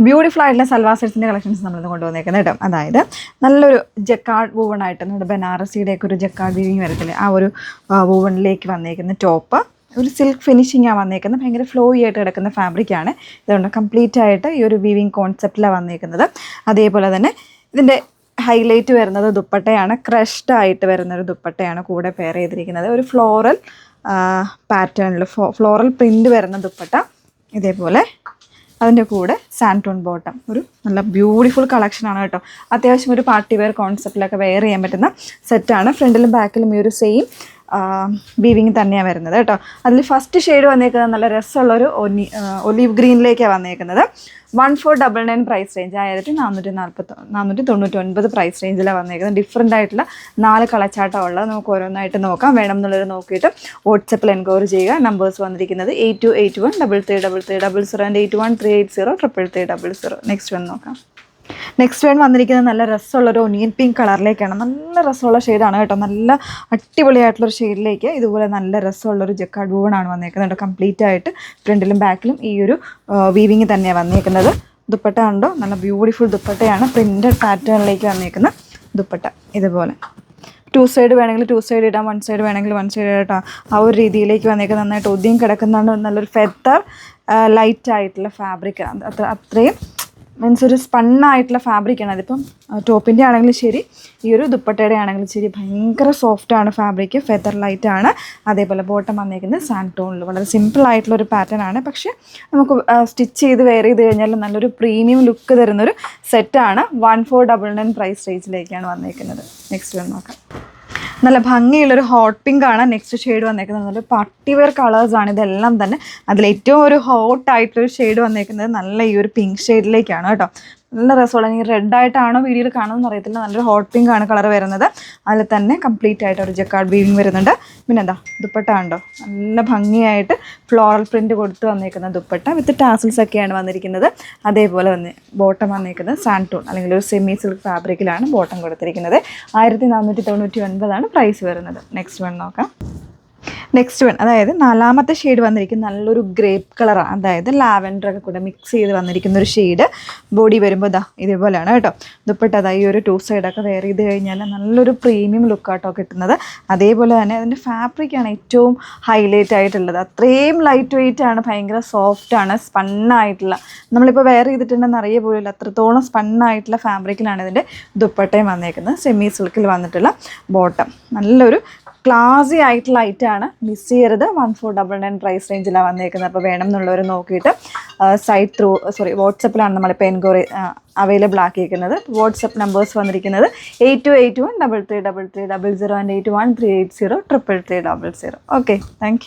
Beautiful ആയിട്ടുള്ള salwar സെറ്റ്സിൻ്റെ collections നമ്മളിന്ന് കൊണ്ടുവന്നേക്കുന്നത് കേട്ടോ. അതായത് നല്ലൊരു ജക്കാർഡ് വൂവണായിട്ട് നമ്മുടെ ബനാറസിയുടെയൊക്കെ ഒരു ജക്കാർഡ് വീവിങ് വരത്തില്ലേ, ആ ഒരു വൂവണിലേക്ക് വന്നേക്കുന്ന ടോപ്പ് ഒരു സിൽക്ക് ഫിനിഷിങ്ങാണ് വന്നേക്കുന്നത്. ഭയങ്കര ഫ്ലോയി ആയിട്ട് കിടക്കുന്ന ഫാബ്രിക്കാണ്. ഇതുകൊണ്ട് കംപ്ലീറ്റ് ആയിട്ട് ഈ ഒരു വീവിങ് കോൺസെപ്റ്റിലാണ് വന്നേക്കുന്നത്. അതേപോലെ തന്നെ ഇതിൻ്റെ ഹൈലൈറ്റ് വരുന്നത് ദുപ്പട്ടയാണ്. ക്രഷ്ഡ് ആയിട്ട് വരുന്നൊരു ദുപ്പട്ടയാണ് കൂടെ പെയർ ചെയ്തിരിക്കുന്നത്. ഒരു ഫ്ലോറൽ പാറ്റേണിൽ ഫ്ലോറൽ പ്രിൻ്റ് വരുന്ന ദുപ്പട്ട. ഇതേപോലെ അതിൻ്റെ കൂടെ സാൻറ്റോൺ ബോട്ടം. ഒരു നല്ല ബ്യൂട്ടിഫുൾ കളക്ഷനാണ് കേട്ടോ. അത്യാവശ്യം ഒരു പാർട്ടി വെയർ കോൺസെപ്റ്റിലൊക്കെ വെയർ ചെയ്യാൻ പറ്റുന്ന സെറ്റാണ്. ഫ്രണ്ടിലും ബാക്കിലും ഈ ഒരു സെയിം വീവിങ് തന്നെയാണ് വരുന്നത് കേട്ടോ. അതിൽ ഫസ്റ്റ് ഷെയ്ഡ് വന്നേക്കുന്നത് നല്ല രസമുള്ളൊരു ഒലീവ് ഗ്രീനിലേക്കാണ് വന്നേക്കുന്നത്. 1499 പ്രൈസ് റേഞ്ച്, 1499 പ്രൈസ് റേഞ്ചിലാണ് വന്നേക്കുന്നത്. ഡിഫറെൻ്റ് ആയിട്ടുള്ള 4 കളച്ചാട്ടം ഉള്ളത്. നമുക്ക് ഓരോന്നായിട്ട് നോക്കാം. വേണം എന്നുള്ളത് നോക്കിയിട്ട് വാട്സപ്പിൽ എൻക്വയറി ചെയ്യുക. നമ്പേഴ്സ് വന്നിരിക്കുന്നത് 8281333300 ആൻഡ് 813803803300. നെക്സ്റ്റ് വൺ നോക്കാം. നെക്സ്റ്റ് വൺ വന്നിരിക്കുന്നത് നല്ല രസമുള്ളൊരു ഒനിയൻ പിങ്ക് കളറിലേക്കാണ്. നല്ല രസമുള്ള ഷെയ്ഡാണ് കേട്ടോ. നല്ല അടിപൊളിയായിട്ടുള്ളൊരു ഷെയ്ഡിലേക്ക് ഇതുപോലെ നല്ല രസമുള്ളൊരു ജക്കാർഡ് വൂവണാണ് വന്നേക്കുന്നത് കേട്ടോ. കംപ്ലീറ്റ് ആയിട്ട് ഫ്രണ്ടിലും ബാക്കിലും ഈ ഒരു വീവിങ് തന്നെയാണ് വന്നേക്കുന്നത്. ദുപ്പട്ട കണ്ടോ, നല്ല ബ്യൂട്ടിഫുൾ ദുപ്പട്ടയാണ്. പ്രിൻ്റഡ് പാറ്റേണിലേക്ക് വന്നേക്കുന്ന ദുപ്പട്ട. ഇതുപോലെ 2 സൈഡ് വേണമെങ്കിൽ 2 സൈഡ് ഇടാം, 1 സൈഡ് വേണമെങ്കിൽ 1 സൈഡ് ഇടാം. ആ ഒരു രീതിയിലേക്ക് വന്നേക്കുന്നത്. നന്നായിട്ട് ഒതുങ്ങി കിടക്കുന്നതാണ്. നല്ലൊരു ഫെദർ ലൈറ്റ് ആയിട്ടുള്ള ഫാബ്രിക്കാണ്. അത്രയും മീൻസ് ഒരു സ്പണ്ണായിട്ടുള്ള ഫാബ്രിക്കാണ്. അതിപ്പം ടോപ്പിൻ്റെ ആണെങ്കിലും ശരി, ഈ ഒരു ദുപ്പട്ടയുടെ ആണെങ്കിലും ശരി, ഭയങ്കര സോഫ്റ്റാണ് ഫാബ്രിക്ക്. ഫെദർ ലൈറ്റാണ്. അതേപോലെ ബോട്ടം വന്നേക്കുന്നത് സാൻറ്റോണിൽ. വളരെ സിമ്പിളായിട്ടുള്ളൊരു പാറ്റേൺ ആണ്. പക്ഷേ നമുക്ക് സ്റ്റിച്ച് ചെയ്ത് വെയർ ചെയ്ത് കഴിഞ്ഞാൽ നല്ലൊരു പ്രീമിയം ലുക്ക് തരുന്നൊരു സെറ്റാണ്. 1499 പ്രൈസ് റേഞ്ചിലേക്കാണ് വന്നേക്കുന്നത്. നെക്സ്റ്റ് വന്ന് നോക്കാം. നല്ല ഭംഗിയുള്ളൊരു ഹോട്ട് പിങ്ക് ആണ് നെക്സ്റ്റ് ഷെയ്ഡ് വന്നേക്കുന്നത്. നല്ല പാർട്ടി വെയർ കളേഴ്സാണ് ഇതെല്ലാം തന്നെ. അതിലേറ്റവും ഒരു ഹോട്ടായിട്ടൊരു ഷെയ്ഡ് വന്നേക്കുന്നത് നല്ല ഈ ഒരു പിങ്ക് ഷെയ്ഡിലേക്കാണ് കേട്ടോ. നല്ല രസമുള്ള, എനിക്ക് റെഡ് ആയിട്ടാണോ വീഡിയോയിൽ കാണുമെന്ന് അറിയത്തില്ല. നല്ലൊരു ഹോട്ട് പിങ്ക് ആണ് കളർ വരുന്നത്. അതിൽ തന്നെ കംപ്ലീറ്റ് ആയിട്ട് ഒരു ജക്കാർഡ് വീവിങ് വരുന്നുണ്ട്. പിന്നെ എന്താ ദുപ്പട്ട കണ്ടോ, നല്ല ഭംഗിയായിട്ട് ഫ്ലോറൽ പ്രിൻറ്റ് കൊടുത്ത് വന്നേക്കുന്ന ദുപ്പട്ട വിത്ത് ടാസിൽസ് ഒക്കെയാണ് വന്നിരിക്കുന്നത്. അതേപോലെ ബോട്ടം വന്നേക്കുന്നത് സാൻറ്റോൺ അല്ലെങ്കിൽ ഒരു സെമി സിൽക്ക് ഫാബ്രിക്കിലാണ് ബോട്ടം കൊടുത്തിരിക്കുന്നത്. 1499 പ്രൈസ് വരുന്നത്. നെക്സ്റ്റ് വൺ നോക്കാം. നെക്സ്റ്റ് വൺ, അതായത് 4ാമത്തെ ഷെയ്ഡ് വന്നിരിക്കുന്ന നല്ലൊരു ഗ്രേപ്പ് കളറാണ്. അതായത് ലാവൻഡറൊക്കെ കൂടെ മിക്സ് ചെയ്ത് വന്നിരിക്കുന്ന ഒരു ഷെയ്ഡ്. ബോഡി വരുമ്പോൾ ഇതേപോലെയാണ് കേട്ടോ. ദുപ്പട്ട ഈ ഒരു 2 സൈഡൊക്കെ വെയർ ചെയ്ത് കഴിഞ്ഞാൽ നല്ലൊരു പ്രീമിയം ലുക്കാട്ടോ കിട്ടുന്നത്. അതേപോലെ തന്നെ അതിൻ്റെ ഫാബ്രിക്കാണ് ഏറ്റവും ഹൈലൈറ്റ് ആയിട്ടുള്ളത്. അത്രയും ലൈറ്റ് വെയിറ്റ് ആണ്, ഭയങ്കര സോഫ്റ്റാണ്, സ്പണ്ണായിട്ടുള്ള, നമ്മളിപ്പോൾ വെയർ ചെയ്തിട്ടുണ്ടെന്ന് അറിയ പോലില്ല, അത്രത്തോളം സ്പണ്ണായിട്ടുള്ള ഫാബ്രിക്കിലാണ് ഇതിൻ്റെ ദുപ്പട്ടയും വന്നേക്കുന്നത്. സെമി സിൽക്കിൽ വന്നിട്ടുള്ള ബോട്ടം. നല്ലൊരു ക്ലാസി ആയിട്ടുള്ള ഐറ്റാണ്, മിസ് ചെയ്യരുത്. 1499 പ്രൈസ് റേഞ്ചിലാണ് വന്നേക്കുന്നത്. അപ്പോൾ വേണം എന്നുള്ളവർ നോക്കിയിട്ട് വാട്സപ്പിലാണ് നമ്മളിപ്പോൾ എൻക്വയറി അവൈലബിൾ ആക്കിയിരിക്കുന്നത്. വാട്സപ്പ് നമ്പേഴ്സ് വന്നിരിക്കുന്നത് 8281333300 ആൻഡ് 8138033300. Okay, thank you.